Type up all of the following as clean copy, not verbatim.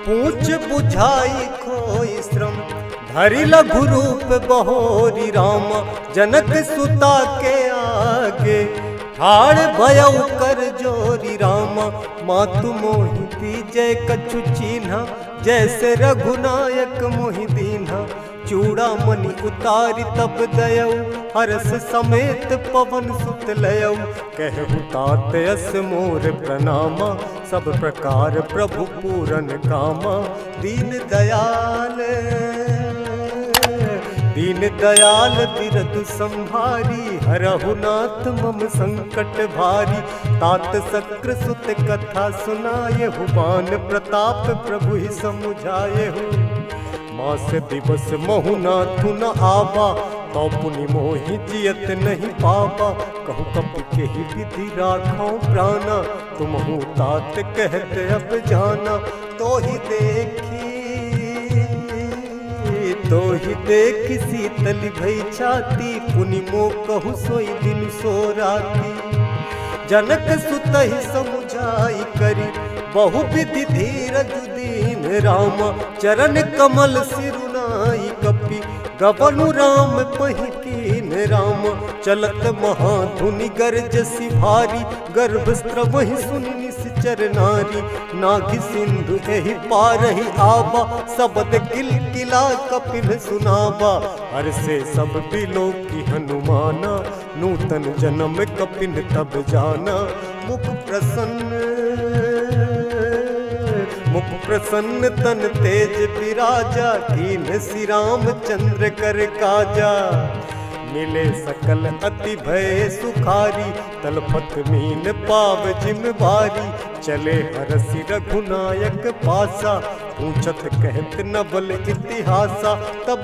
पूछ बुझाई खोई श्रम धरि लघु रूप बहोरी राम। जनक सुता के आगे ठाड़ भयउ कर जोरी राम। मातु मोहि दीजय कछु चीन्हा जैसे रघुनायक मोहि दीन्हा। चूड़ामणि उतारि तब दयउ हरस समेत पवन सुत लयउ। कहु तात यस मोर प्रणामा सब प्रकार प्रभु पूरन कामा। दीन दयाल बिरदु संभारी हरहु नाथ मम संकट भारी। तात सक्र सुत कथा सुनायहु बान प्रताप प्रभु ही समुझायहु। मास दिवस महु नाथु न आबा तो पुनि मोहि जियत नहीं पाबा। कहु कपि केहि विधि राखौ प्राणा तुमहु तात कहत अब जाना। तो ही देखी शीतल भई छाती पुनि मोह कहु सोई दिन सो राती। जनक सुतहि समुझाई करी बहु विधि धीरज दीन राम। चरण कमल सिरुनाई कपि गबनु राम पहि कीन राम। चलत महाधुनि गरजसि भारी गर्भस्त्रवहि सुनि निश्चर नारी। नाघि सिंधु एहि पारहि आबा सबद किलकिला कपिल सुनाबा। हर्षे सब बिलो की हनुमाना नूतन जन्म कपिन तब जाना। मुख प्रसन्न तन तेज विराजा कीन श्री राम चंद्र कर काजा। मिले सकल अति भय सुखारी तलपत मीन पाव जिम बारी। चले हरसि रघुनायक पासा पूछत कहत नवल इतिहासा। तब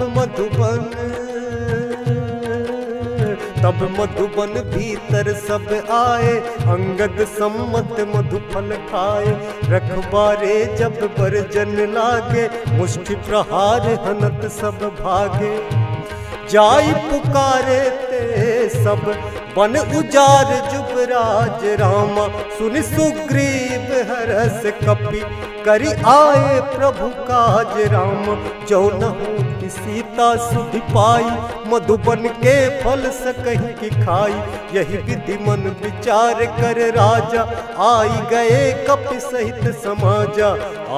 मधुबन भीतर सब आए अंगद सम्मत मधुफल खाए। रखबारे जब बरजन लागे मुष्टि प्रहार हनत सब भागे। जाई पुकारे ते सब बन उजार जुबराज रामा। सुनि सुग्रीव हरस कपि करि आए प्रभु काज राम। जो नहु की सीता सुधि पाई मधुबन के फल सकहि की खाई। यही विधि मन विचार कर राजा आई गए कपि सहित समाजा।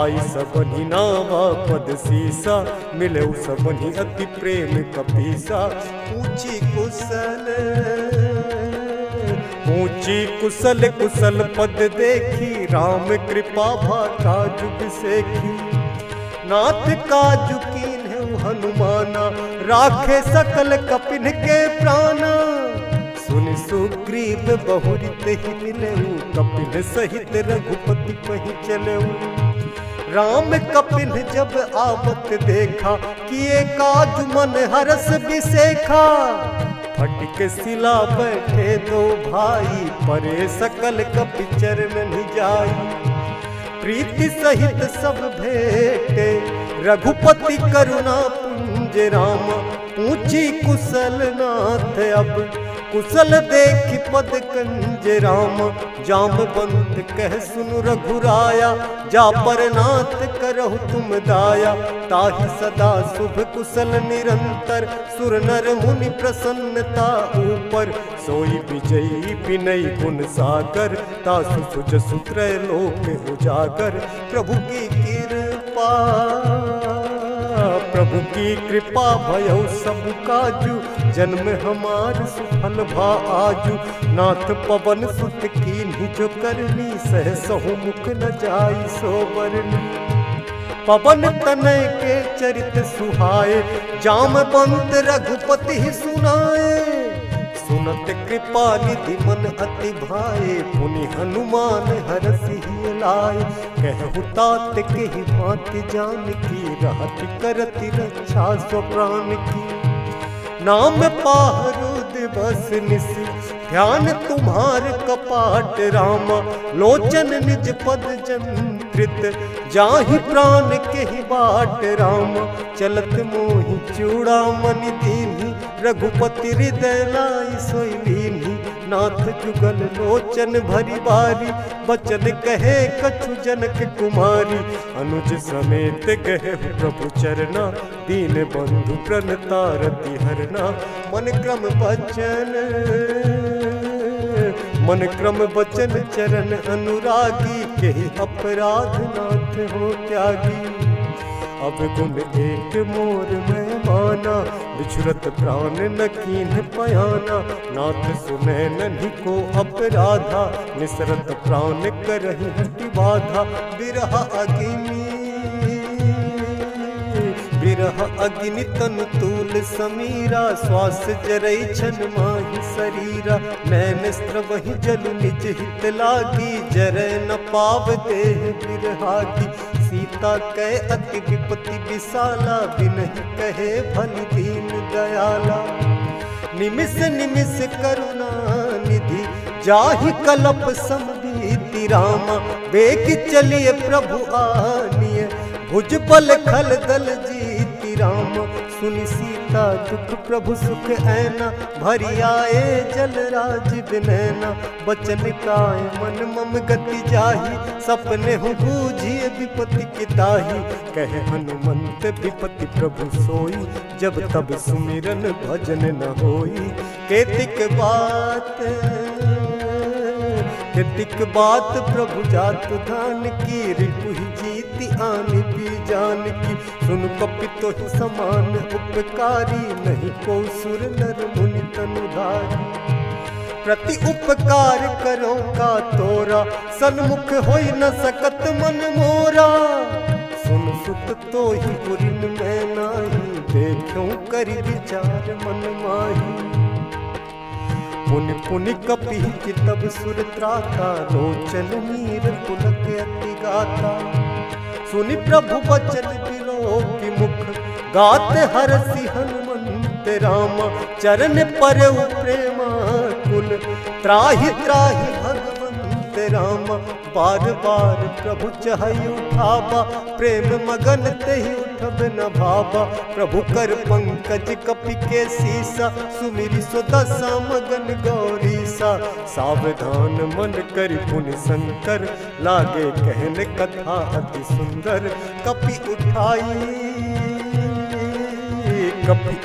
आई सबनि नावा पद सीसा मिले सबनि अति प्रेम कपीसा। ऊंची कुशल कुशल पद देखी राम कृपा भाका जुग सेखी। नाथ काजु कीन्हु हनुमाना राखे सकल कपिन के प्राणा। सुनि सुग्रीव बहुरि तेहि मिलऊ कपिन सहित रघुपति पहि चलऊ। राम कपिन जब आवत देखा किए काज मन हरस बिसेखा। फटिक सिला बैठे दो भाई परे सकल कपि चरण जाई। प्रीति सहित सब भेटे रघुपति करुणा पुंज राम। पूछी कुशल नाथ अब कुशल देखि पद कंज राम। जामवंत कह सुनु रघुराया जा पर नाथ करहु तुम दाया। ताहि सदा शुभ कुशल निरंतर सुर नर मुनि प्रसन्नता ऊपर। सोई विजयी विनय गुण सागर तासु सुजसु त्रैलोक उजागर। प्रभु की कृपा भयउ सब काजू जन्म हमार सुफल भा आजू। नाथ पवन सुत कीन्ही जो करनी सहसहु मुख न जाई सो बरनी। पवन तनय के चरित सुहाए जामवंत रघुपति ही सुनाए। सुनत कृपा निधि मन अति भाए पुनि हनुमान हरसि लाए। कहु तात केहि भांति जानकी रहत करति रक्षा स्व प्राण की। नाम पाहरु दिवस निसि ध्यान तुम्हार कपाट रामा। लोचन निज पद जंत्रित जाहि प्राण केहि बाट रामा। चलत मोहि चूड़ामणि दीन्ही रघुपति हृदय लाई सोई लीन्ही। नाथ जुगल लोचन भरी बारी, बचन कहे कछु जनक कुमारी। अनुज समेत गए प्रभु चरना, दीन बंधु प्रणतारति हरना। मन क्रम बचन चरण अनुरागी, के अपराध नाथ हो त्यागी। अब गुण एक मोर में माना, बिछुरत प्राण न कीन्ह पयाना। नाथ सुनै नन्हि को अपराधा, निसरत प्राण करहि हटि बाधा। बिरह अग्नि तन तूल समीरा, श्वास जरई छन माहि शरीरा। नैन स्रवहि जल निज हित लागी, जरै न पाव देह बिरहागी। सीता कै अति विपति विशाला, बिनहि कहे भलि दीन दयाला। निमिष निमिष करुणा निधि, जाहि कलप समबीति रामा। वेग चलिए प्रभु आनिय, भुज बल खल दल जीति राम। सुनि सीता दुख प्रभु सुख ऐना, भरी आए जल राज बिनैना। बचन काय मन मम गति जाहि, सपने हूँ बूझिए विपति की ताहि। कहे हनुमंत विपति प्रभु सोई, जब तब सुमिरन भजन न होई। केतिक बात प्रभु जात धान की, रिपुहि जीति आनि पी जान की। सुन कपि तोहि समान उपकारी, नहीं को सुर नर मुनि तनुधारी। प्रति उपकार करो का तोरा, सन्मुख होई न सकत मन मोरा। सुन सुत तोहि पुरिन मैं नाही, देखूं करि विचार मन माही। पुनि पुनि कपि चितब सुर त्राता, लोचन नीर पुलक अति गाता। सुनि प्रभु बचन बिलोकि मुख, गाते हरसि हनुमंत रामा। चरण परउ प्रेमा कुल, त्राहि त्राहि भगवंत रामा। बार बार प्रभु चहई उठावा, प्रेम मगन तेहि उठब न भावा। प्रभु कर पंकज कपि के सीसा, सुमिरि सो दशा मगन गौरीसा। सावधान मन करि पुनि शंकर, लागे कहन कथा अति सुंदर। कपि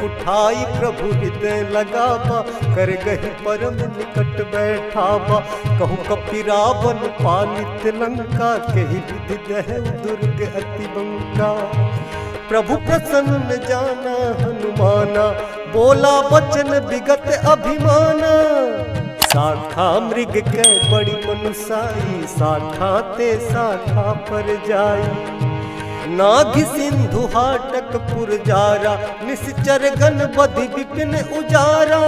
उठाई प्रभु हृदय लगावा, कर गहि परम निकट बैठावा। कहु कपि रावण पालित लंका, केहि विधि दहै दुर्ग अति बंका। प्रभु प्रसन्न जाना हनुमाना, बोला वचन विगत अभिमाना। शाखा मृग के बड़ी मनुसाई, शाखा ते शाखा पर जाई। नाघि सिंधु हाटक पुरजारा, निश्चर गण बधि विपिन उजारा।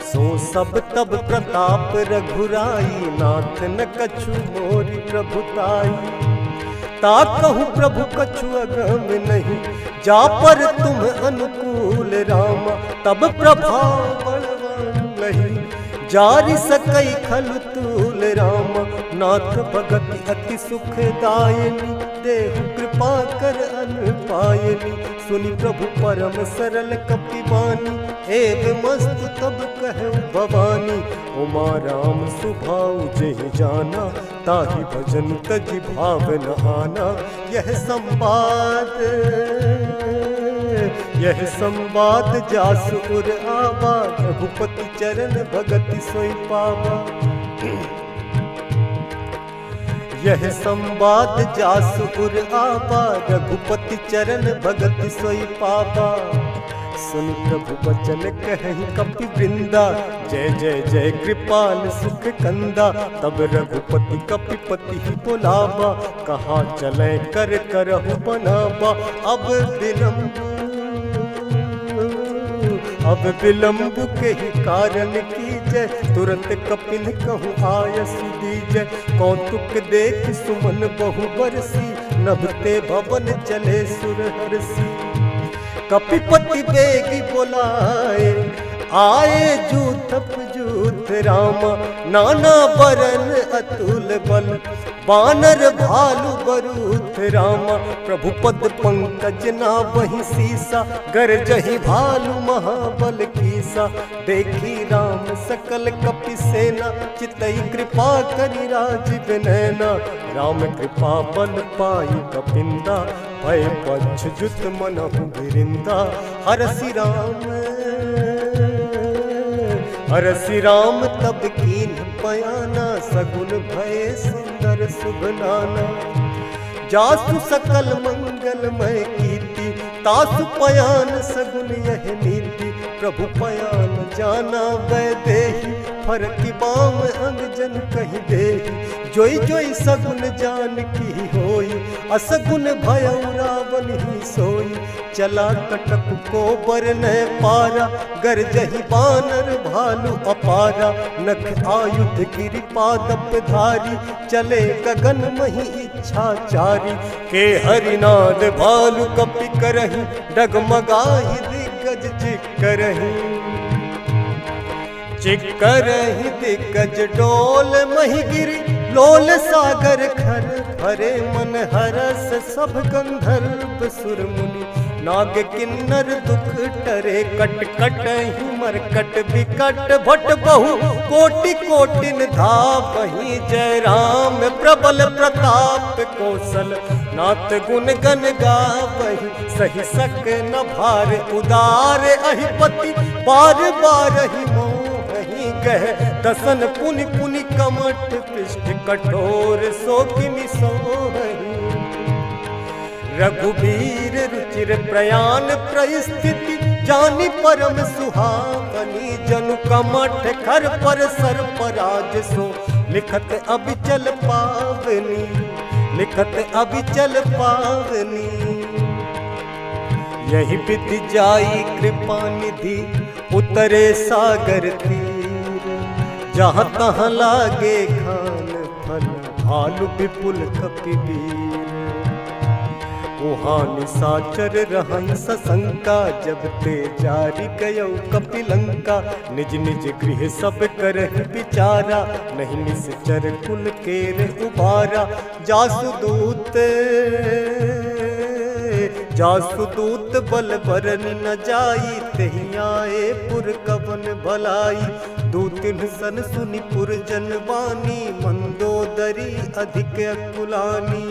सो सब तब प्रताप रघुराई, नाथ न कछु मोरि प्रभुताई। ता कहूँ प्रभु कछु अगम नहीं, जा पर तुम अनुकूल रामा। तब प्रभाव बलवान लही, जारि सकई खल तूल रामा। नाथ भगति अति सुखदायनी, देहु कृपा कर अन पायनी। सुनि प्रभु परम सरल कपि बानी, एव मस्त तब कहु भवानी। उमा राम सुभाउ जेहि जाना, ताहि भजन तजि भाव न आना। यह संवाद जासु उर आवा, रघुपति चरण भगति सोई पावा। यह संवाद जासु उर आवा, रघुपति चरण भगति सोई पावा। सुन प्रभु बचन कहि कपि वृंदा, जय जय जय कृपाल सुख कंदा। तब रघुपति कपिपति ही बोलावा, कहाँ चले कर करहु बनावा। अब विलंब के ही कारण कीजय, तुरंत कपिन कहूँ आयस दीजय। कौतुक देख सुमन बहु बरसी, नभते भवन चले सुर हरसी। कपिपति बेगी बोलाए, आए जूथ रामा। नाना बरन अतुल बल, बानर भालु बरूथ रामा। प्रभु पद पंकज ना वही सीसा, गरजहि भालु महाबल कीसा। देखी राम सकल कपि सेना, चितई कृपा करि राजीव नैना। राम कृपा बल पाई कपिंदा, भय पक्ष जुत मनहु बिरिंदा। हरसि राम तब कीन्ह पयाना, सगुन भय सुंदर शुभ नाना। जासु सकल मंगलमय कीर्ति, तासु पयान सगुन यह नीति। प्रभु पयान जाना वैदेही, फरकि बाम अंग जन कहि देहि। जोई जोई सगुन जान की होई, असगुन भयउ रावण ही सोई। चला कटक को बरन पारा, गरजहि बानर भालु अपारा। नख आयुध गिरि पादप धारी, चले गगन मही इच्छाचारी। के हरिनाद भालु कपि करहि, डगमगाहि दिग्गज चिक्करहि दिग्गज डोल। मही गिरि लोल सागर खर, भरे मन हरस सब गंधर्व सुर मुनि। नाग किन्नर दुख टरे, कट कट ही मरकट विकट। भट बहु कोटि कोटिन धावहि, जय राम प्रबल प्रताप कौशल। नाथ गुण गन गावहि, सहि सक न भार उदार। अहिपति बार बार ही मोहि गह, दसन पुनि पुनि कमठ पृष्ठ कठोर। सो किमि सोहहि रघुबीर रुचिर प्रयाण परिस्थिति, जानी परम सुहावनी। जनु कमठ खर पर सर्पराज, सो लिखत अबिचल पावनी, लिखत अबिचल पावनी। यही विधि जाई कृपा निधि, उतरे सागर तीर। जहाँ तहाँ लागे खान फल, भालु विपुल कपिवीर। वहाँ निशाचर रहन सशंका, जब ते जारी गयो कपिलंका। निज निज गृह सब करहि विचारा, नहीं निश्चर कुल केर उबारा। जासुदूत बल बरन न जाई, तेहि आए पुर कवन भलाई। दूतिन सन सुनि पुर जनवानी, मंदोदरी अधिक अकुलानी।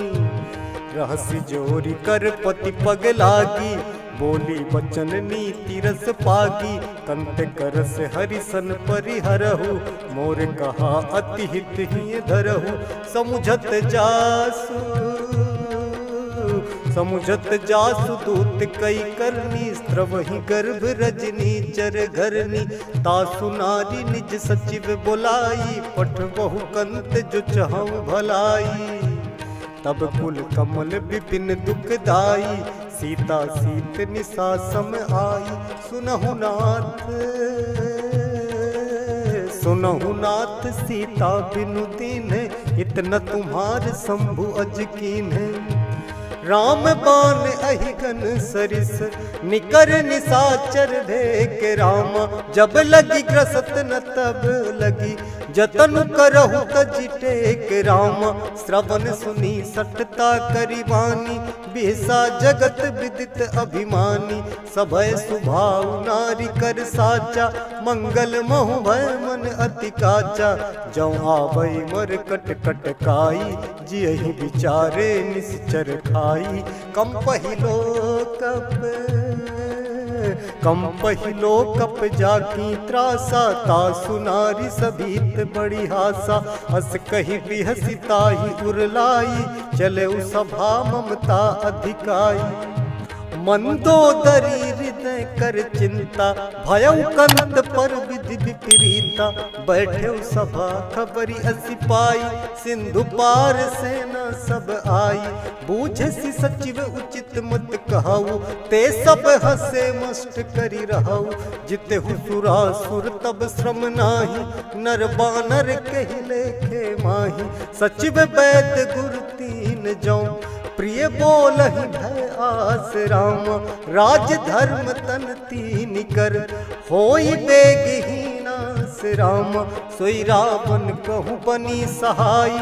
रहसि जोरी कर पति पग लागी, बोली बचन नीति रस पागी। कंत करस हरिसन परिहरहु, मोर कहा अति हित ही धरहु। समुझत जासु दूत कई करनी, स्त्रवहि गर्भ रजनी चर घरनी। तासु नारी निज सचिव बुलाई, पठ बहु कंत जो चहु भलाई। तब कुल कमल विपिन दुखदाई, सीता सीत निशा सम आई। सुनहु नाथ सीता बिनु दीन्ह, इतना तुम्हार शंभु अज कीन्ह। राम बाण अहिगन सरिस, निकर निशाचर भेक रामा। जब लगी ग्रसत न तब लगी, जतन करहु तजि टेक रामा। श्रवण सुनी सठता करिवानी, बिहसा जगत विदित अभिमानी। सभय सुभाव नारी कर साचा, मंगल महु भय मन अति काचा। जौ आवै मर कट कट काई, जियहि विचारे निश्चर खाई। कम पहिलो कप जाकी त्रासा, तासु नारी सभीत बड़ी हासा। हस कहि बिहसि ताहि उरलाई, चले सभा ममता अधिकाई। मंदोदरी हृदय कर चिंता, भयउ कंत पर विधि विपरीता। बैठे सभा खबरी असी पाई, सिंधु पार सेना सब आई। बूझसी सचिव उचित मत कहऊ, ते सब हसे मस्त करी रहऊ। जितेहु सुरासुर तब श्रम नाही, नर बानर कहि लेखे माही। सचिव वैद्य गुरु तीन जौ, प्रिय बोलहि भय आस राम। राज धर्म तन तीन कर, होई बेगहीना राम। सोई रावण कहूँ बनी सहाय,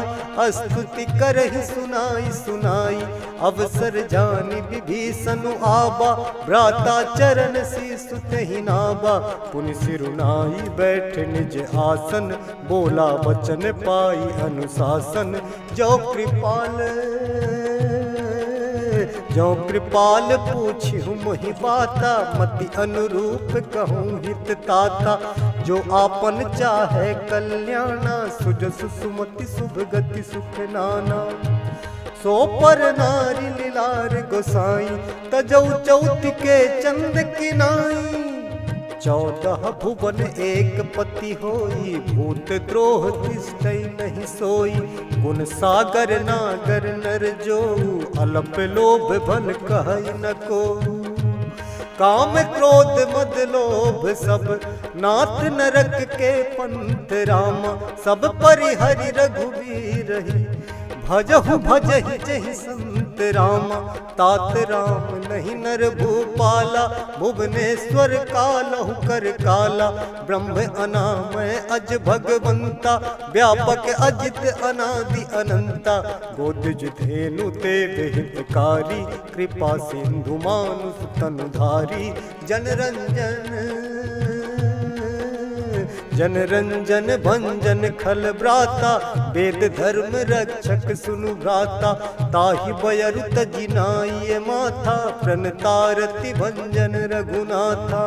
स्तुति करहि सुनाई सुनाई। अवसर जानि विभीषण आबा, भ्राता चरण शीस तहि नाबा। पुनि सिरुनाई बैठ निज आसन, बोला वचन पाई अनुशासन। जो कृपाल पूछिहु मोहि बाता, मति अनुरूप कहूँ हित ताता। जो आपन चाहे कल्याणा, सुजसु सुमति शुभ गति सुख नाना। सो पर नारी लीलार गोसाई, तजौ चौथ के चंद किनाई। 14 भुवन एक पति होई, भूत द्रोह तिष्ठै नहीं सोई। गुण सागर नागर नर जो, अल्प लोभ भल कहै न को। काम क्रोध मद लोभ सब, नाथ नरक के पंथ रामा। सब परिहरि रघुवीर ही, भजहु भजहि जहि संत रामा। तात राम नहीं नर भूपाला, भुवनेश्वर कालहु कर काला। ब्रह्म अनामय अज भगवंता, व्यापक अजित अनादि अनंता। गोदज धेनु तेज हितकारी, कृपा सिंधु मानुष तनुधारी। जनरंजन भंजन खल भ्राता, वेद धर्म रक्षक सुनु भ्राता। ताहि बयरु तजि नाई माथा, प्रणतारति भंजन रघुनाथा।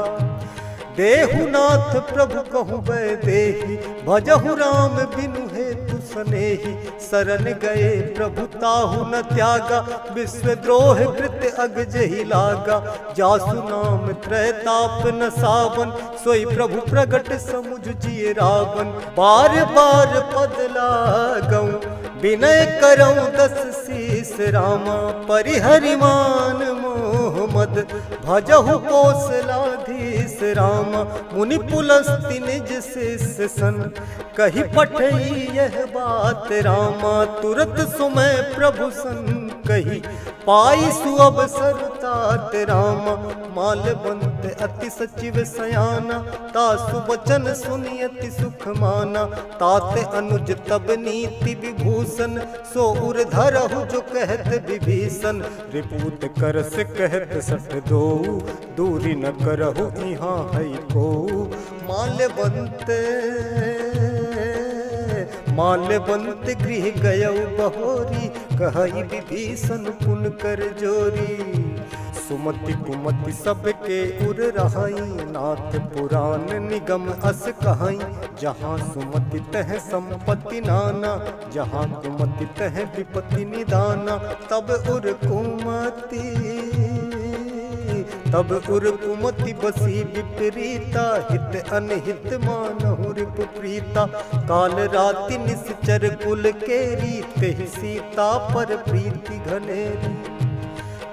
देहुनाथ प्रभु कहु वैदेही, भजहु राम बिनु हेतु सनेही। शरण गए प्रभु ताहु न त्यागा, विश्वद्रोह कृत अगजहि लागा। जासु नाम त्रैताप न सावन, सोई प्रभु प्रगट समुझ जिय रावण। बार बार पद लागऊं, विनय करऊं 10 शीस रामा। परिहरि मान मोह मद, भजहु कौशलाधीश रामा। मुनि पुलस्ति निज शिष्य सन, कही पठई यह बात रामा। तुरत सुमय प्रभु सन कही, पाई सुअवसर तात रामा। मालवंत अति सचिव सयाना, तासु वचन सुनि अति सुख माना। तात अनुज तब नीति विभूषण, सो उर धरहु जो कहत विभीषण। रिपुत करस कहत सठ दोऊ, दूरी न करहु इहाँ है को। माल्यवंत गृह गयौ बहोरी, कहई विभीषण पुन कर जोरी। सुमति कुमति सबके उर रहाई, नाथ पुराण निगम अस कहाई। जहाँ सुमति तह संपत्ति नाना, जहाँ कुमति तह विपत्ति निदाना। तब उर कुमति बसी विपरीता, हित अनहित मानहु रिपु प्रीता। काल राति निश्चर कुल केरी, तेहि सीता पर प्रीति घनेरी।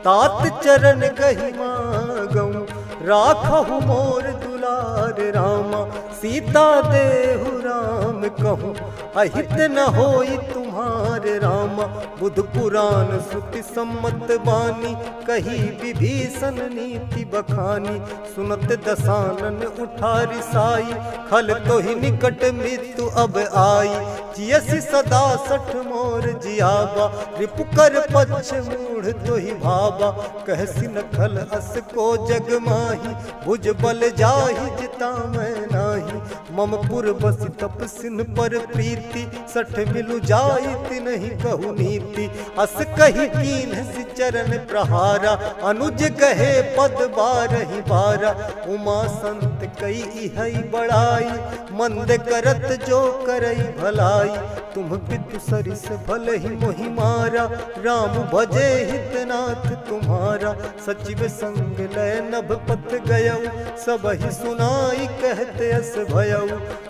तात चरण गहि मागऊं, राखहु मोर दुलार रामा। सीता देहु राम कहूँ, अहित न होई तुम्हारे रामा। बुध पुराण श्रुति सम्मत बानी, कही विभीषण नीति बखानी। सुनत दसानन उठारी साई, खल तो ही निकट मृत्यु अब आई। जियसि सदा 60 मोर जियाबा, रिपु कर पक्ष मूढ़ तो ही भाबा। कहसि न खल अस को जग माही, भुज बल जाहि जिता मैं नाही। मम पुर बसि तपसिन पर प्रीति, 60 मिलु जाइत नहीं कहु नीति। अस कही कीन्ह चरण प्रहारा, अनुज कहे पद बारहि बारा। उमा संत कई इहै बड़ाई, मंद करत जो करई भलाई। तुम पितु सरिस भल ही मोहि मारा, राम भजे हितनाथ तुम्हारा। सचिव संग लय नभ पथ गयऊ, सबहि सुनाई कहते अस भयऊ।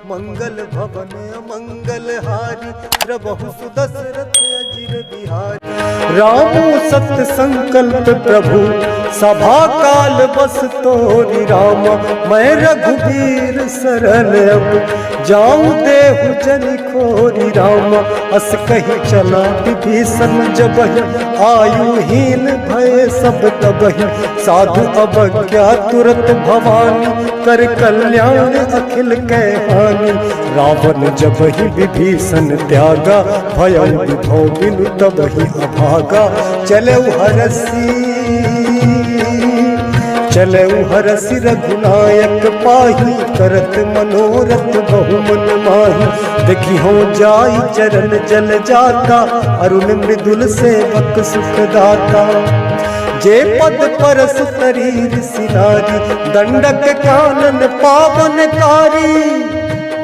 मंगल भवन अमंगल हारी, प्रभु सुदशरथ अजिर बिहारी। रामो सत्य संकल्प प्रभु सभा काल बस तोरी राम। मैं रघुवीर सरल अब जाऊं देहु जन खोरी राम। अस कही चला विभीषण जबहि आयुहीन भय सब तबहि। साधु अवज्ञा तुरत भवानी कर कल्याण अखिल कै हानि। रावण जबहि विभीषण त्यागा भयउ विभव बिनु तबहि अभागा। चलऊ हरसि रघुनायक पाही करत मनोरथ बहु मन माही। देखी हो जाई चरण जल जाता अरुण मृदुल सेवक सुख दाता। जे पद परस शरीर सिनारी दंडक कानन पावनकारी।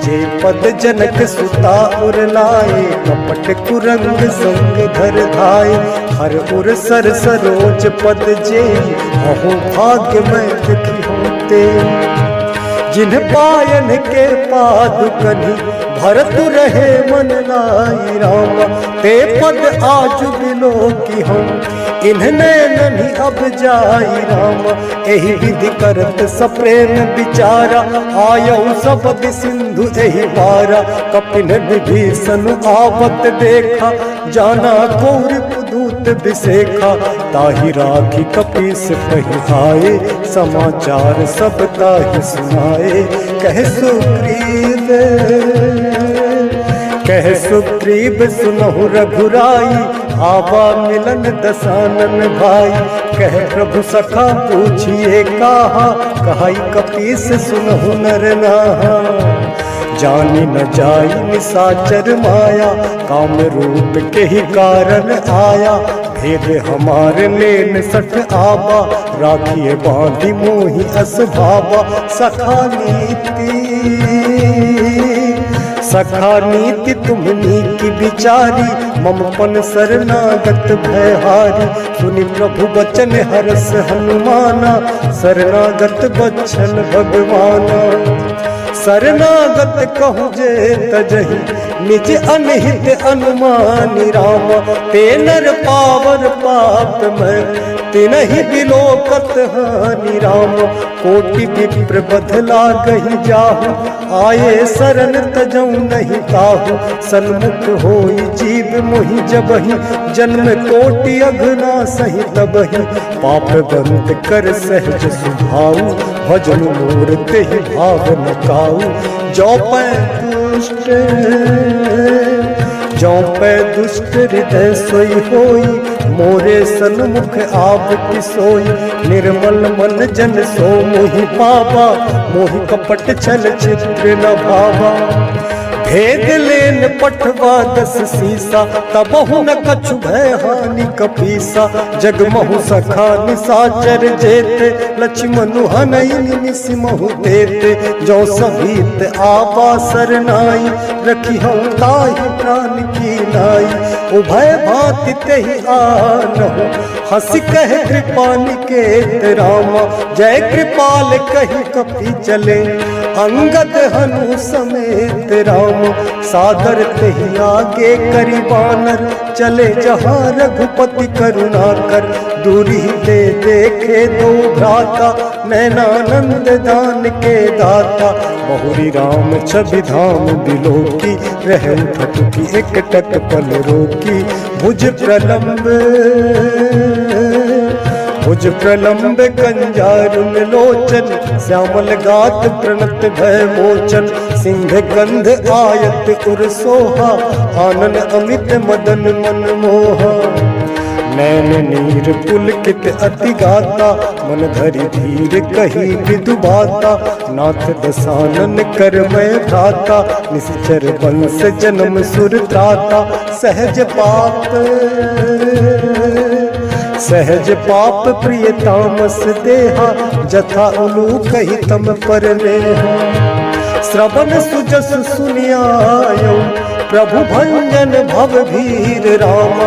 जे पद जनक सुता उर लाए कपट कुरंग संग धर धाय। हर उर सर सरोज पद जे अहो भाग्य मैं दुखी होते। जिन पायन के पादुकनि भरत रहे मन लाई राम। ते पद आज बिलो की हम इन्हने नहीं अब जाई राम। एहि विधि करत सप्रेम विचारा आयऊ सबद सिंधु एहि पारा। कपिन विभीषण आवत देखा जाना कौरव दूत बिसेखा। ताहि राखी कपीस कहि आए समाचार सब ताहि सुनाए। कह सुग्रीव सुनहु रघुराई आवा मिलन दसानन भाई। कह प्रभु सखा पूछिए काहा कहाई कपीस सुनहु नर नाहा। जानी न जाई निसाचर माया काम रूप के ही कारण आया। भेद हमारे लेन सठ आबा राखिए बांधी मोहि अस भावा। सखा नीति तुम्हनी की बिचारी ममपन शरणागत भयहारी। सुनि प्रभु बचन हरस हनुमाना शरणागत बचन भगवाना। शरणागत कहूँ जे तजहि निज अनहित अनुमानी राम। ते नर पावर पाप में तिनहि बिलोकत हानि राम। कोटि विप्र बधला गहि जाहु आये शरण तजऊ नहीं ताहु। सन्मुख होई जीव मोहि जबहि जन्म कोटि अघना सहि तबहि। पाप बंद कर सहज सुभाऊ भजन मोर तेहि भाव न काऊ। जौपै दुष्ट हृदय सोई होई मोरे सन्मुख आप सोई। निर्मल मन जन सो मोहि पावा मोहि कपट छल चित्र न भावा। भेद लेन पठवा दस सीसा तबहु न कछु भय हानि कपीसा। जगमहु सखा निसाचर जेते लक्ष्मणु हनई निसिमहु देते। जो सभीत आबा सरनाई रखी हम ताहि प्राण की नाई। उभय भांति तेहि आनहु हंसी कह कृपा निकेत रामा। जय कृपाल कहि कपि चले अंगद हनु समेत राम। सादर तेहि आगे करि बानर चले जहाँ रघुपति करुणा कर। दूरी दे देखे दो भ्राता नैनानंद दान के दाता। बहुरी राम छवि धाम बिलोकी रहु थकुकी एक टक पल रोकी। भुज प्रलंब कंजारुन लोचन श्यामल गात प्रणत भय मोचन। सिंह गंध आयत उर सोहा आनन अमित मदन मन मोहा। नैन नीर पुलकित अति गाता मन धरि धीर कही विदु बाता। नाथ दसानन कर मैं भ्राता निश्चर वंश जन्म सुर त्राता। सहज पाप प्रिय तामस देहा जथा उलू कही तम पर नेहा। श्रवण सुजस सुनियायो प्रभु भंजन भव भीर राम।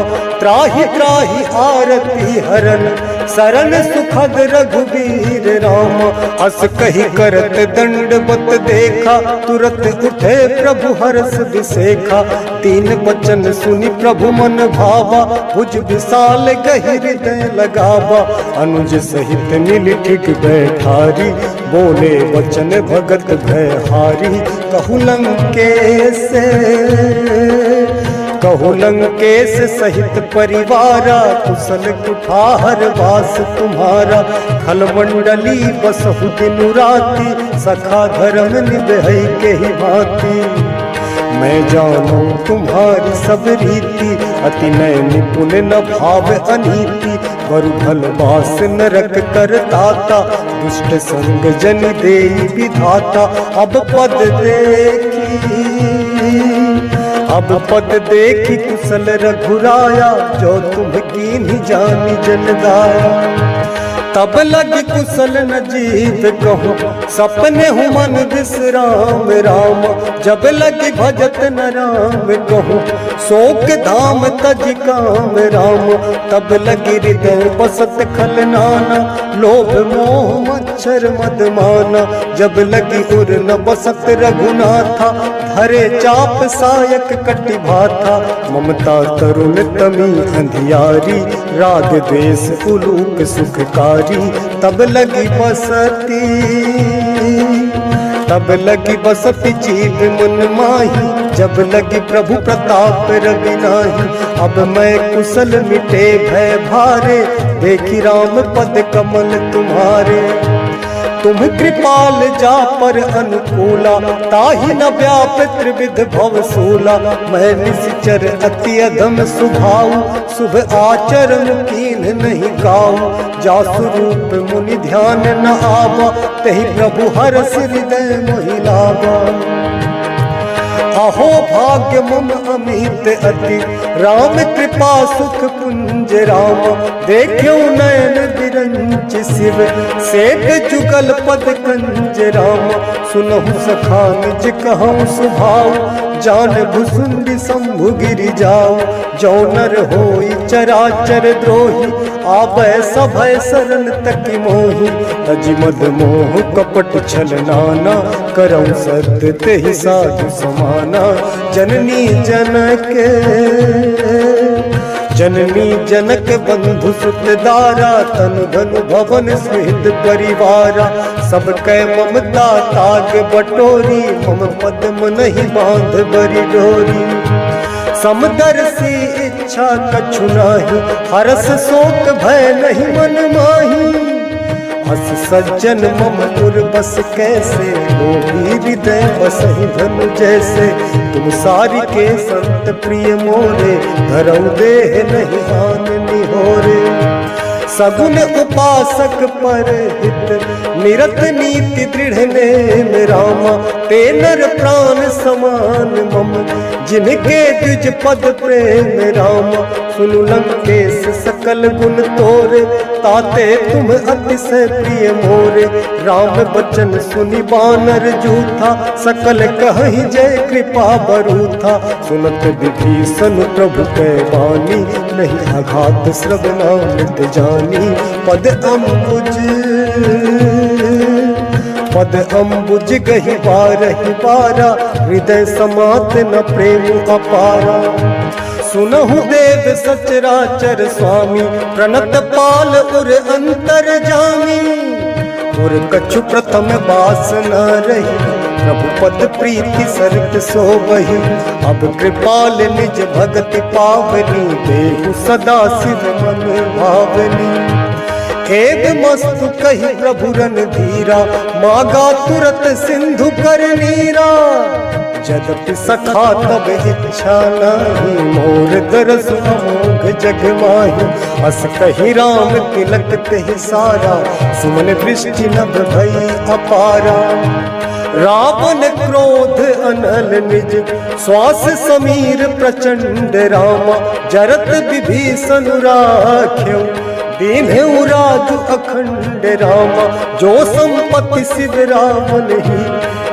त्राहि त्राहि आरती हरन शरण सुखद रघुवीर राम। अस कही करत दंडवत देखा, तुरत उठे प्रभु हर्ष विसेखा। तीन वचन सुनि प्रभु मन भावा, भुज विशाल गहि हृदय लगावा। अनुज सहित मिल ठिक बैठारी, बोले वचन भगत भय हारी। कहु लंकेश सहित परिवारा, कुशल कुठार वास तुम्हारा। खलमंडली बसहु दिनु राति, सखा धर्म निभहि के ही भांति। मैं जानू तुम्हारी सब रीति, अति नय निपुण न भाव अनीति। वरु भल वास नरक कर ताता, दुष्ट संग जन देई विधाता। अब पद देखी कुशल रघुराया, जो तुम कीन्ही जानी जन दाया। तब लग कुशल न जीत कहूँ, सपने हूँ मन विश्राम राम। जब लग भजत न राम कहूँ, शोक धाम तज काम राम। तब लग हृदय बसत खल नाना, लोभ मोह मच्छर मद माना। जब लगी उर न बसत रघुनाथा, धरे चाप सायक कटि भाथा। ममता तरुण तमी अंधियारी, राग द्वेष उलूक सुखकारी। तब लगी बसती जीव मन माही। जब लगी प्रभु प्रताप रवि नाही। अब मैं कुशल मिटे भय भारे, देखी राम पद कमल तुम्हारे। तुम कृपाल जा पर अनुकूला, ताहि न व्याप त्रिविध भव सूला। मैं निश्चर अति अधम सुभाऊ, शुभ आचरण कीन नहीं गाऊ। जासु रूप मुनि ध्यान न आवा, तहि प्रभु हरस हृदय मोहि लावा। अहो भाग्य मम अमित अति, राम कृपा सुख पुंज राम। देखो नयन बिरंच शिव, सेठ जुगल पद कंज राम। सुनहु सखा निज कहूँ सुभाव, जान भुसुंडी शंभु गिरि जाओ। जो नर होई चराचर द्रोही, आबै सभय शरण तकि मोहि। तजि मद मोह कपट छल नाना, करऊँ सत्य तेहि साधु समाना। जननी जनक बंधु सुत दारा, तनु धनु भवन स्मृत परिवारा। सब कै ममता ताग बटोरी, मम पद्म नहीं बांध बरि डोरी। समदर्शी इच्छा कछु नाही, हरस शोक भय नहीं मन माही। हस सज्जन मम पुर बस कैसे, लोभी हृदय बसहि धनु जैसे। तुम सारि के संत प्रिय मोरे, धरऊ देह नहीं आन निहोरे। सगुन उपासक पर हित, निरत नीति दृढ़ नेम रामा। ते नर प्राण समान मम, जिनके द्विज पद प्रेम रामा। सुनु लंकेश सकल गुण तोरे, ताते तुम अतिशय प्रिय मोरे। राम बचन सुनि बानर जूथा, सकल कहि जय कृपा बरूथा। सुनत विभीषण प्रभु कै वाणी, नहीं आघात श्रवणा नित जानी। पद अम्बुज गहि बारहि बारा, हृदय समात न प्रेम अपारा। सुनहु देव सचराचर स्वामी, प्रणत पाल उर अंतर जामी। उर कछु प्रथम बास न रही, प्रभु पद प्रीति सरित सोबहि। अब कृपाल निज भगति पावनी, देहु सदा शिव मन भावनी। खेद मस्तु कही प्रभु रन धीरा, मागा तुरत सिंधु कर नीरा। जदपि सखा तब इच्छा नहीं, मोर दरस अमोघ जग माही। अस कही राम तिलक तेहि सारा, सुमन दृष्टि नभ भई अपारा। रावण क्रोध अनल निज, श्वास समीर प्रचंड रामा। जरत विभीषण राख्यो, दीन्हु राजु अखंड रामा। जो संपत्ति शिव रावण ही,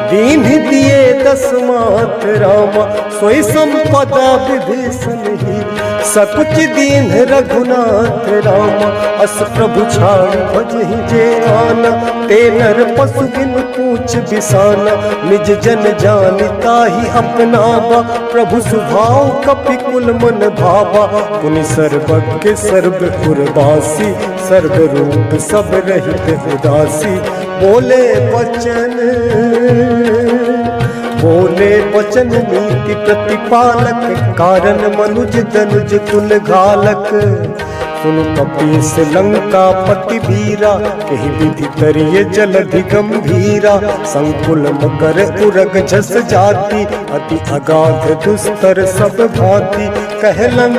दीन्ह दिए 10 मात रामा। सोई संपदा विभीषण ही, सकुच दीन रघुनाथ राम, अस प्रभु छाड़ भजहि जे आना। ते नर पशु बिन पूछ बिसाना, निज जन जानिता ही अपनावा। प्रभु सुभाव कपि कुल मन भावा, पुनि सर्वज्ञ सर्व पुरवासी। सर्व रूप सब रहित उदासी, बोले वचन नीति प्रतिपालक। कारण मनुज दनुज कुल घालक, सुनु कपीस लंका पति वीरा। कही विधि करिए जलधि गंभीरा, संकुल मकर उरग झस जाति। अति अगाध दुस्तर सब भांति, कहलन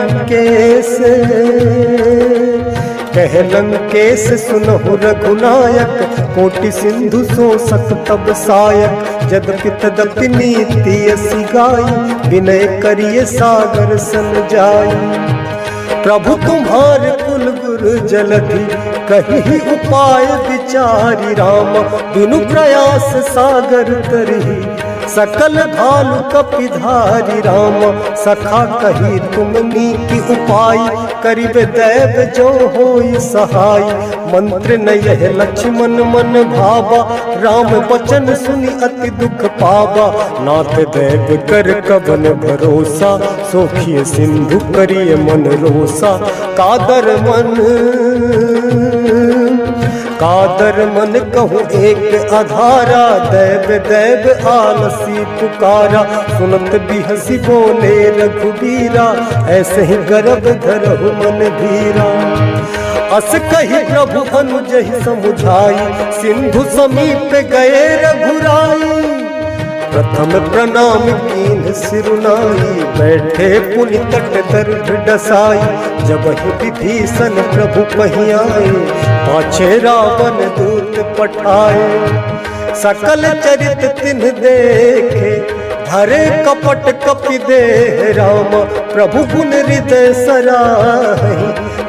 केस सुनहु रघुनायक। कोटि सिंधु शोषक तब सायक, जदपि तदपि नीति असी गाई। विनय करिए सागर सन जाई, प्रभु तुम्हारे कुल गुरु जलधि। कही उपाय विचारी राम, बिनु प्रयास सागर तरही। सकल भालु कपिधारी राम, सखा कही तुम नीति उपाय। करिब दैव जो होई सहाय, मंत्र न यह लक्ष्मण मन भावा। राम वचन सुनि अति दुख पावा, नाथ दैव कर कवन भरोसा। सोखिय सिंधु करिय मन रोसा, कादर मन कहूँ एक आधारा। दैव दैव आलसी पुकारा, सुनत बिहसी बोले रघुबीरा। ऐसे ही गर्भ धरहु मन धीरा, अस कही प्रभु अनुजहि समुझाई। सिंधु समीप गए रघुराई, प्रथम प्रणाम कीन्ह सिरुनाई। बैठे पुनि तट दर्भ डसाई, जब ही विभीषण प्रभु पहि आए। पाछे रावण दूत पठाए, सकल चरित तिन्ह देखे। धरे कपट कपि देह राम, प्रभु गुण हृदय सराहि।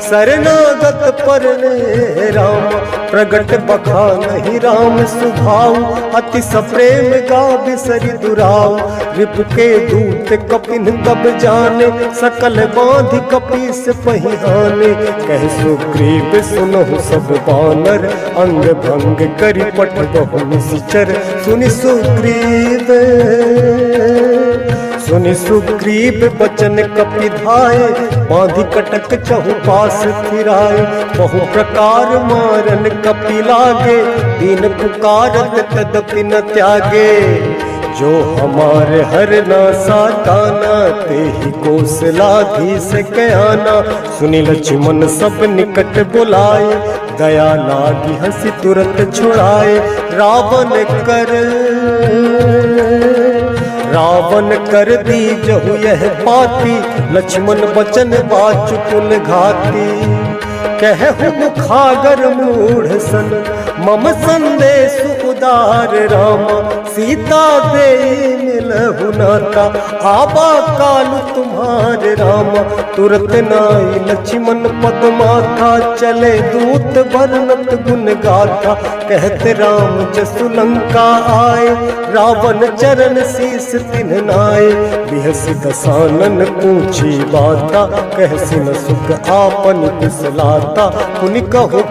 शरणागत परने राम, प्रगट बखानहि राम सुभाव। अति सप्रेम गावि सरि दुराव, रिपु के दूत कपिन तब जाने। सकल बांधि कपीस पहि आने, कह सुग्रीव सुनहु सब बानर। अंग भंग करि पट बहु निश्चर, सुनि सुग्रीव बचन कपिधाए। बांधि कटक चहु पास फिराए, बहु प्रकार मारन कपि लागे। दीन पुकारत तदपि न त्यागे, जो हमारे हर नासा ताना। ते ही कौशलाधीश कयाना, सुनि लक्ष्मण सब निकट बुलाए। दया लागी हंसी तुरंत छुड़ाए, रावण कर दी जहु यह पाती। लक्ष्मण बचन बाचु कुल घाती, कहु मुखागर मूढ़ सन। मम संदेश उदार राम, सीता दे मिलहु नाता। आबा कालु तुम्हारे राम, तुरत नाई लक्ष्मण पद माथा। चले दूत वर्णत गुण गाथा, कहते राम जसु लंका आए। रावण चरण शीस तिन्ह नाए, बिहसि दसानन पूछी बाता। कहसि न सुख आपन कुशलाता, पुनि कहु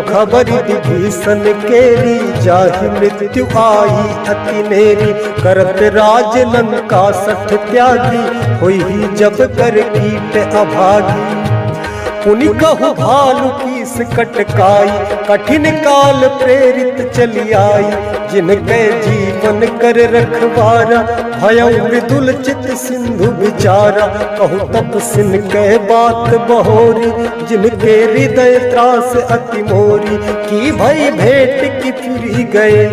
खबरी विभीषण केरी। जाहि मृत्यु आई अति नेरी, करत राज लंका सठ त्यागी। होई जब कर कीट अभागी, पुनि कहु भालु कीस कटकाई। कठिन काल प्रेरित चली आई, जिनके जीवन कर रखवारा। भयउ मृदुल चित सिंधु विचारा, कहु तपसिन के बात बहोरी। जिनके हृदय त्रास अति मोरी, की भई भेंट की फिरी गए।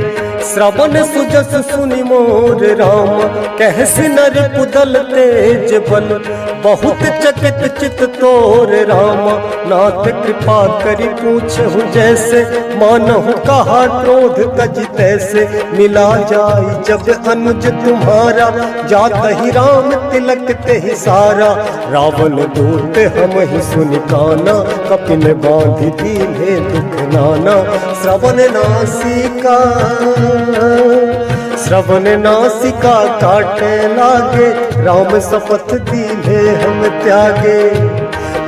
श्रवण सुजस सुनि मोर राम, कहसि नर पुदल तेज बल। बहुत चकित चित तोर राम, नाथ कृपा करि पूछहु जैसे। मानहु कहा क्रोध तज तैसे, मिला जाई जब अनुज तुम्हारा। जात ही राम तिलक ते ही सारा, रावण दूत हम ही सुनि काना। कपिन बांधि दीन्हे दुख नाना, श्रवण नासिका श्रवण नासिका काटे लागे, राम शपथ दीने हम त्यागे।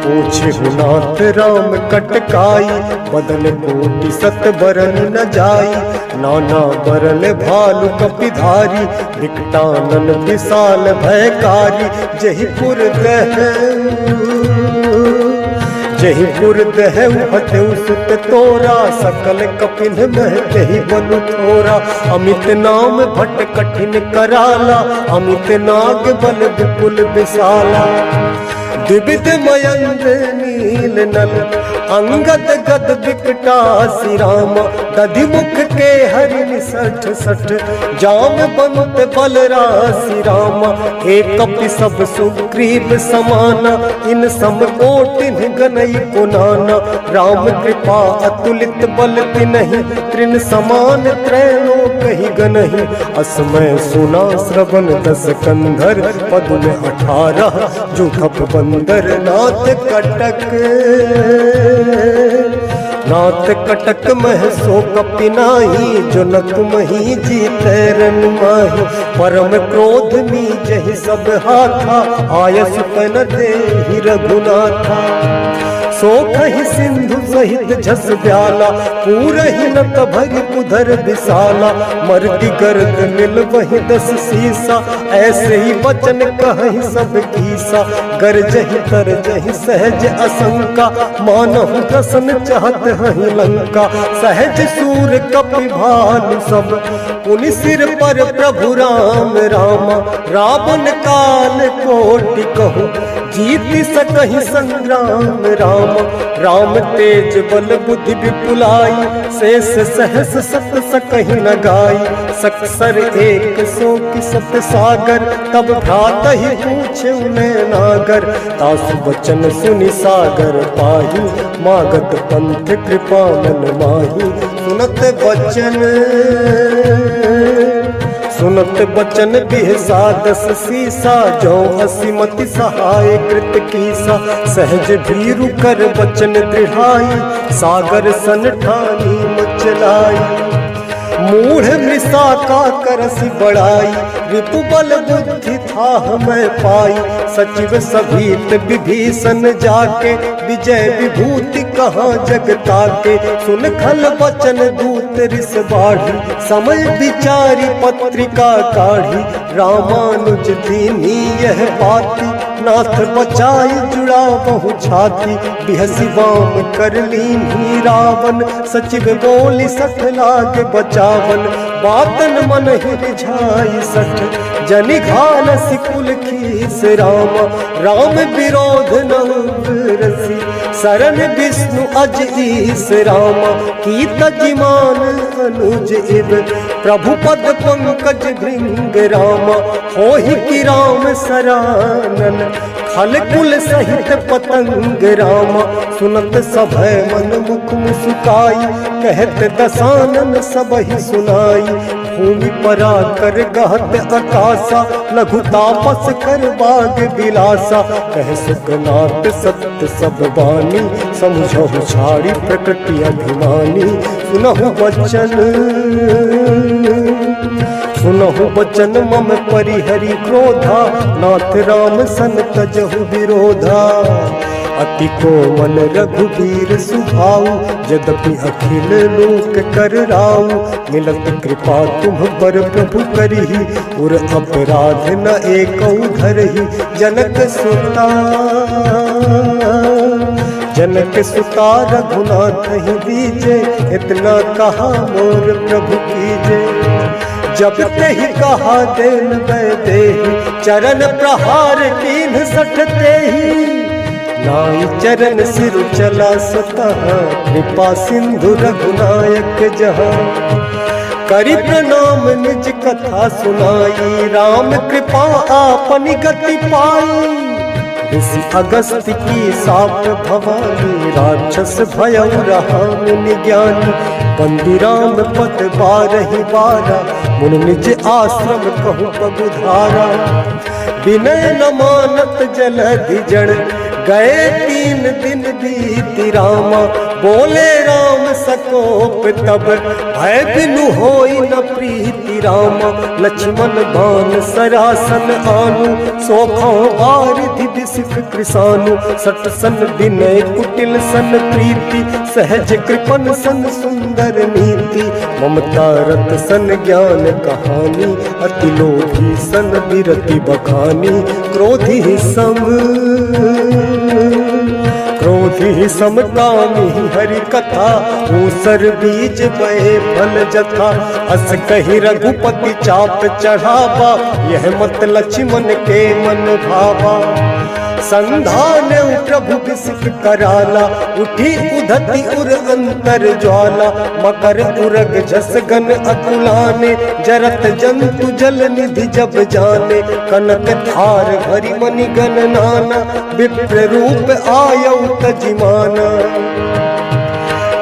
पूछे नाथ राम कटकाई, बदन कोटि सत बरन न जाई। नाना बरल भालु कपिधारी, विकटानन विशाल भयकारी। जहीपुर दहु हतेउ सुत तोरा, सकल कपिन महते ही बनु थोरा। अमित नाम भट्ट कठिन कराला, अमित नाग बल विपुल विशाला। द्विविध मयंद्र नील नल, अंगद गद विकटासी रामा। दधिमुख के हरिण सठ सठ, जाम बंत बलरासी रामा। एक कपि सब सुग्रीव समाना, इन सम कोटिन गनई पुनाना। राम कृपा अतुलित बल तिनहि, त्रिन समान त्रैलोक ही गनहि। असमय सुना श्रवण दस कंधर, पद में 18 जो खप बंदर। नाथ कटक मह सो कपिनाही, जो न तुम ही जीते रन माही। परम क्रोध नीजहि सब हाथा, आयस तन देहि रघुनाथा। सो कहि सिंधु सहित झस ब्याला, पूरहि नत भरि उधर विशाला। मर्दि गर्द मिल वही 10 सीसा, ऐसे ही वचन कहहि सब कीसा। गरजहि तरजहि सहज असंका, मानहु प्रसन्न चाहत हहि लंका। सहज सूर कपि भालु सब, पुनि सिर पर प्रभु राम रामा। रावण काल कोटि कहु, जीति सकहि संग्राम राम। राम तेज बल बुद्धि विपुलाई, शेष सहस सत सकहि न गाई। सकसर 100 की सत सागर, तब भ्रातहि पूछे नागर। तासु बचन सुनि सागर पाही, मागत पंथ कृपा मन माही। सुनत बचन बिहसा 10 सीसा, जो असीमति सहाय कृत कीसा। सहज भीरु कर बचन दृढ़ाई, सागर सन ठानी मचलाई। मूढ़ मृषा का करसी बढ़ाई, रिपु बल बुद्धि था हमें पाई। सचिव सभीत विभीषण जाके, विजय विभूति कहाँ जगता के। सुन खल बचन दूत रिस बाढ़ी, समय विचारी पत्रिका काढ़ी। रामानुज दीनी यह बाती, नाथ बचाई जुड़ा बहु छाती। बिहसी वाम कर लीनी रावण, सचिव बोली सठ लाग बचावन। बातन मन ही रिझाई सठ, जनि घाल सिकुल खीस रामा। राम विरोध न रसी, शरण विष्णु अज ईस रामा। की तजिमान अनुज इव, प्रभु पद पंकज भृंग रामा। होहि कि राम सरानन, खल कुल सहित पतंग रामा। सुनत सभय मन मुख मुस्काई, कहत दसानन सबहि सुनाई। भूमि परा कर गहत आकाशा, लघु तापस कर बाग बिलासा। कह सुखनाथ सत्य सब बानी, समझहु छाड़ी प्रकृति अभिमानी। सुनहु बचन मम परिहरि क्रोधा, नाथ राम सन तजहु विरोधा। अति कोमल रघुवीर सुभाऊ, यद्यपि अखिल लोक कर राऊ। मिलत कृपा तुम पर प्रभु करही, उर अपराध न एकौ धरही। जनक सुता रघुनाथ ही दीजे, इतना कहा मोर प्रभु कीजे। जब ते ही कहा देन देहि, चरण प्रहार कीन्ह सठते ही। नाई चरण सिर चला सतः, कृपा सिंधु रघुनायक जहाँ। करि प्रणाम निज कथा सुनाई, राम कृपा आपनि गति पाई। ऋषि अगस्त्य की साप भवानी, राक्षस भयउ रहा मुनि ज्ञानी। बंदी राम पद 12 बारा, मुन निज आश्रम कहु पगुधारा। विनय न मानत जलधि जड़, गए 3 दिन बीती रामा, बोले राम सकोप तब, भय बिनु होई न प्रीति रामा। लक्ष्मण बाण सरासन आनु, सोखों वारिधि बिसिख कृसानु। सट सन विनय कुटिल सन प्रीति, सहज कृपन सन सुंदर नीति। ममता रत सन ज्ञान कहानी, अति लोभी सन विरति बखानी। क्रोधी सम कामी हरि कथा, ऊसर बीज बहे फल जथा। अस कही रघुपति चाप चढ़ावा, यह मत लक्ष्मण के मन भावा। संधान प्रभु बिसिख कराला, उठी उधति उर अंतर ज्वाला। मकर उरग जस गन अकुलाने, जरत जंतु जल निधि जब जाने। कनक धार भरी मणि गण नाना, विप्र रूप आयौ तजिमाना।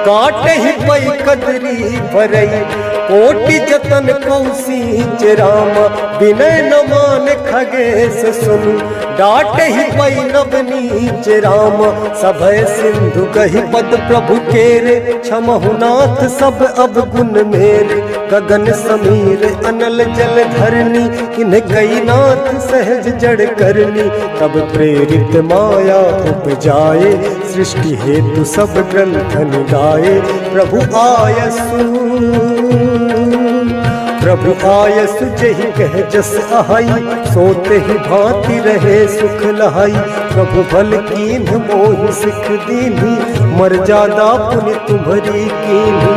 काटे ही पई कदरी भरई, कोटि जतन कौसीच रामा। विनय न मान खगेश सुनु, डाटे ही पई नवनीच रामा। सभय सिंधु कही पद प्रभु केरे, क्षमहु नाथ सब अवगुण मेरे। गगन समीर अनल जल धरनी, किन्ह कई नाथ सहज जड़ करनी। तब प्रेरित माया उपजाए, सृष्टि हेतु सब ग्रंथन गाए। प्रभु आयसु जहि कह जस आहाई, सोते ही भांति रहे सुख लहाई। प्रभु भल कीन्ह मोहि सिख दीन्ही, मर्यादा पुनि तुम्हरी कीन्ही।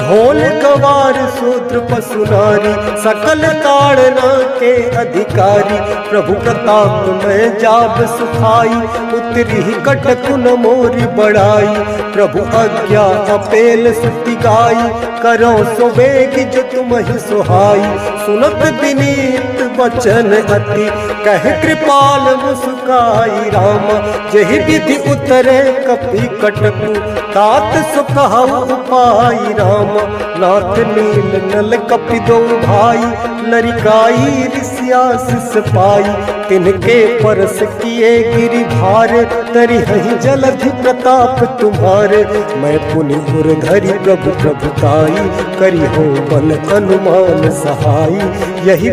ढोल गवार शूद्र पशु नारी, सकल ताड़ना के अधिकारी। प्रभु प्रताप में जाब सुखाई, उतरी कटकुन मोरी बड़ाई। प्रभु आज्ञा अपेल सुति गाई, करो सुबेग जो तुम ही सुहाई। सुनत विनीत वचन अति, कह कृपाल मुस्काई रामा। जहि विधि उतरे कपि कटकु, तात सुखहु उपाई रामा। नाथ नील नल कपि दो भाई, लरिकाई ऋषिया शिष पाई। तिनके परस किए गिरि भार, तरि हहि जलधि प्रताप तुम्हारे। मैं पुनि उर धरि प्रभु प्रभुताई, करि हो बल अनुमान सहाई। यही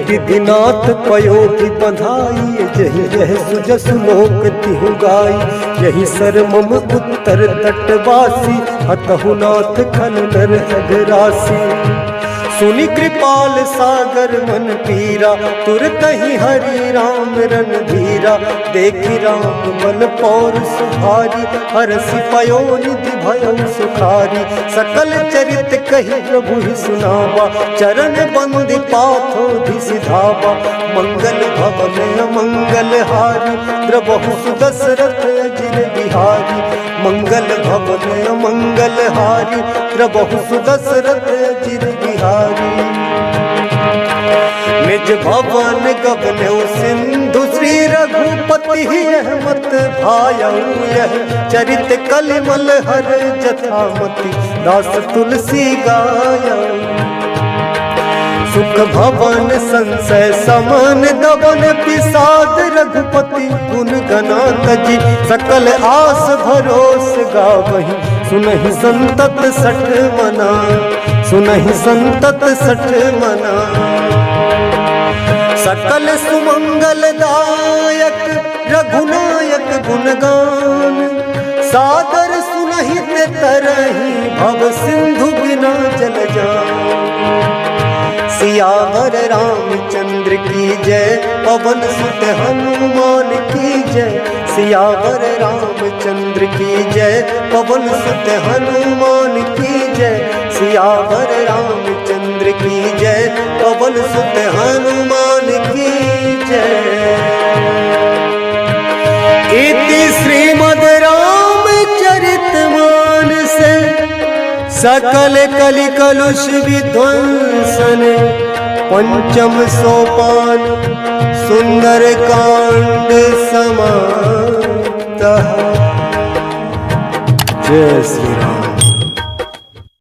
विधिनाथ पयोधि बधाई। जही यह सुजसु लोक तिहु गाई, यही सर मम उत्तर तटवासी। हतहु नाथ खल नर अघरासी। सुनि कृपाल सागर मन पीरा, तुरत ही हरि राम रणधीरा। देखि राम बल पौर सुभारी, हरसि पयोनिधि भयउ सुखारी। सकल चरित कहि प्रभु ही सुनावा, चरण बंदि पाथोधि सिधावा। मंगल भवन मंगल हारी, द्रवहु सुदशरथ अजिर बिहारी। मंगल भवन मंगल हारी, द्रवहु सुदशरथ अजिर बिहारी। निज भवन गगनौ सिंधु, श्री रघुपति यह मत भायौ। यह चरित कलिमल हर जथामति, दास तुलसी गायौ। सुख भवन संशय समन दबन, पिसाद रघुपति गुण गनात जी। सकल आस भरोस गावहि, सुनहि संतत सठ मना। सुनहि संतत सठ मना। सकल सुमंगल दायक रघुनायक गुणगान, सादर सुनहि ते तरहि भव सिंधु बिना जल जान। सियावर रामचंद्र की जय, पवन सुत हनुमान की जय। सियावर रामचंद्र की जय, पवन सुत हनुमान की जय। सियावर रामचंद्र की जय, पवन सुत हनुमान की जय। इति श्रीमद् रामचरितमानस, सकल कलि कलुष विध्वंसन। पंचम सोपान सुंदर कांड समाप्त। जय श्री राम।